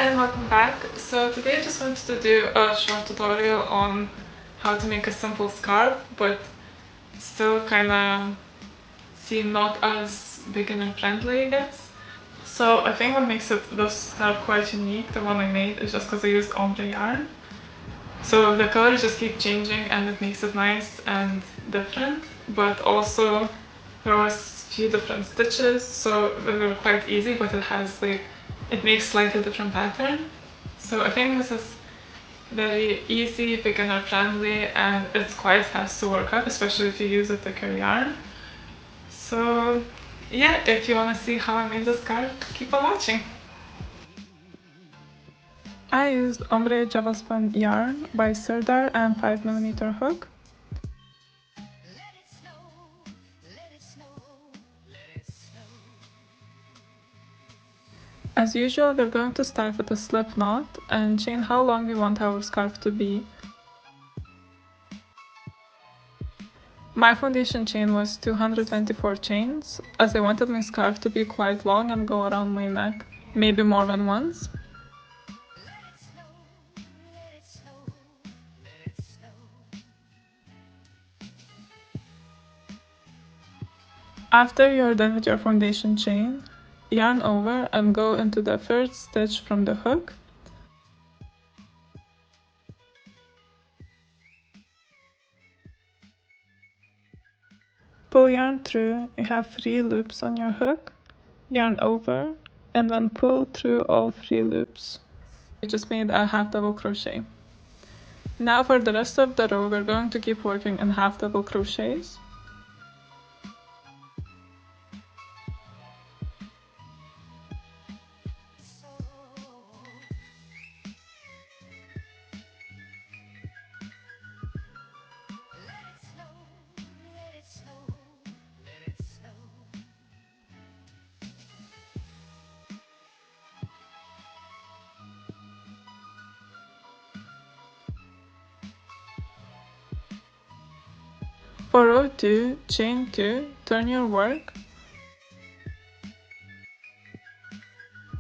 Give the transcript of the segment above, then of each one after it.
and welcome back. So today I just wanted to do a short tutorial on how to make a simple scarf, but still kind of seem not as beginner friendly, I guess. So I think what makes this scarf quite unique, the one I made, is just because I used ombre yarn. So the colors just keep changing and it makes it nice and different, but also there was a few different stitches, so they were quite easy, but it makes slightly different pattern. So I think this is very easy, beginner friendly, and it's quite fast to work up, especially if you use a thicker yarn. So yeah, if you want to see how I made this scarf, keep on watching. I used Ombre Java Spun yarn by Sirdar and 5mm hook. As usual, we're going to start with a slip knot and chain how long we want our scarf to be. My foundation chain was 224 chains, as I wanted my scarf to be quite long and go around my neck, maybe more than once. After you're done with your foundation chain, yarn over and go into the first stitch from the hook. Pull yarn through, you have 3 loops on your hook, yarn over, and then pull through all 3 loops. I just made a half double crochet. Now for the rest of the row, we're going to keep working in half double crochets. For row 2, chain 2, turn your work,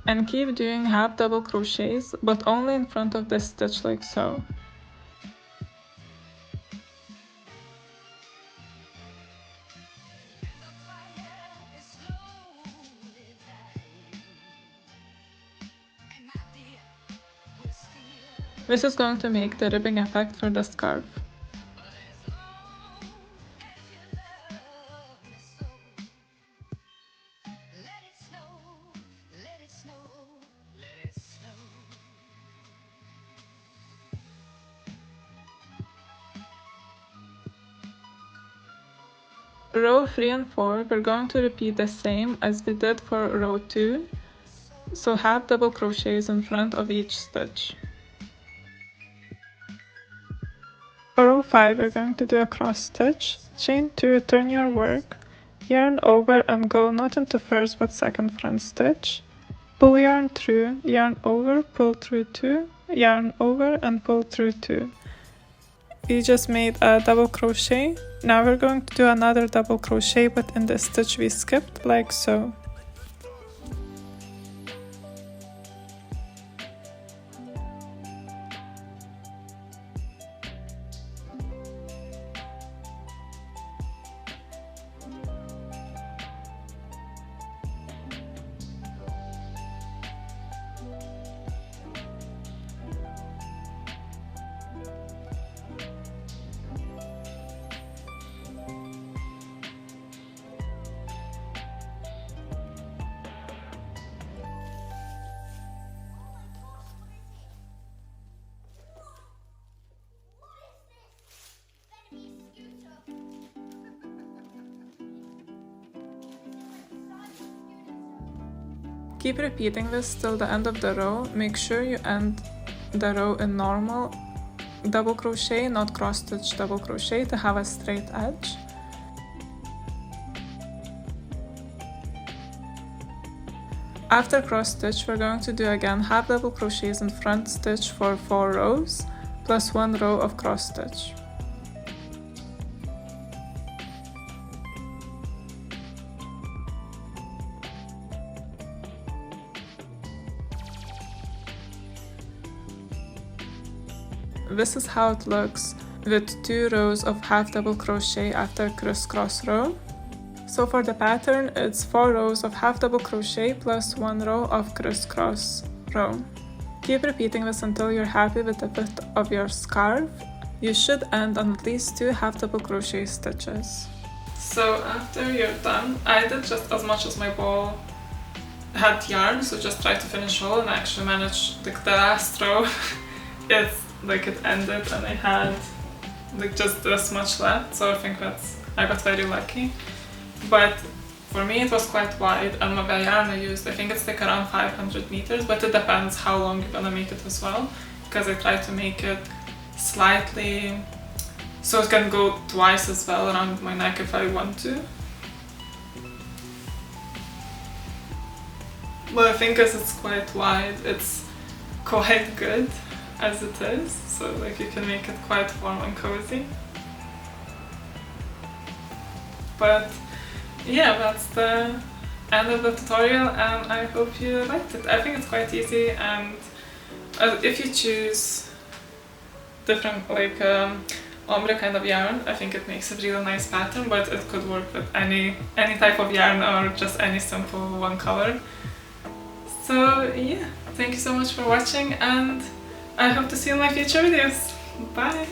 and keep doing half double crochets, but only in front of the stitch like so. This is going to make the ribbing effect for the scarf. Row 3 and 4, we're going to repeat the same as we did for row 2, so half double crochets in front of each stitch. For row 5, we're going to do a cross stitch, chain 2, turn your work, yarn over and go not into first but second front stitch, pull yarn through, yarn over, pull through 2, yarn over and pull through 2. We just made a double crochet. Now we're going to do another double crochet but in the stitch we skipped, like so. Keep repeating this till the end of the row. Make sure you end the row in normal double crochet, not cross stitch double crochet, to have a straight edge. After cross stitch, we're going to do again half double crochets in front stitch for 4 rows, plus 1 row of cross stitch. this is how it looks with 2 rows of half double crochet after crisscross row. So for the pattern, it's 4 rows of half double crochet plus 1 row of crisscross row. Keep repeating this until you're happy with the fit of your scarf. You should end on at least 2 half double crochet stitches. So after you're done, I did just as much as my ball had yarn, so just try to finish all, and I actually managed, like the last row, it's like it ended and I had like just this much left, so I think I got very lucky. But for me it was quite wide, and the yarn I used, I think it's like around 500 meters, but it depends how long you're gonna make it as well, because I tried to make it slightly so it can go twice as well around my neck if I want to. But I think as it's quite wide, it's quite good as it is, so like you can make it quite warm and cozy. But yeah, that's the end of the tutorial, and I hope you liked it. I think it's quite easy, and if you choose different like ombre kind of yarn, I think it makes a really nice pattern, but it could work with any type of yarn or just any simple one color. So yeah, thank you so much for watching, and I hope to see you in my future videos. Bye!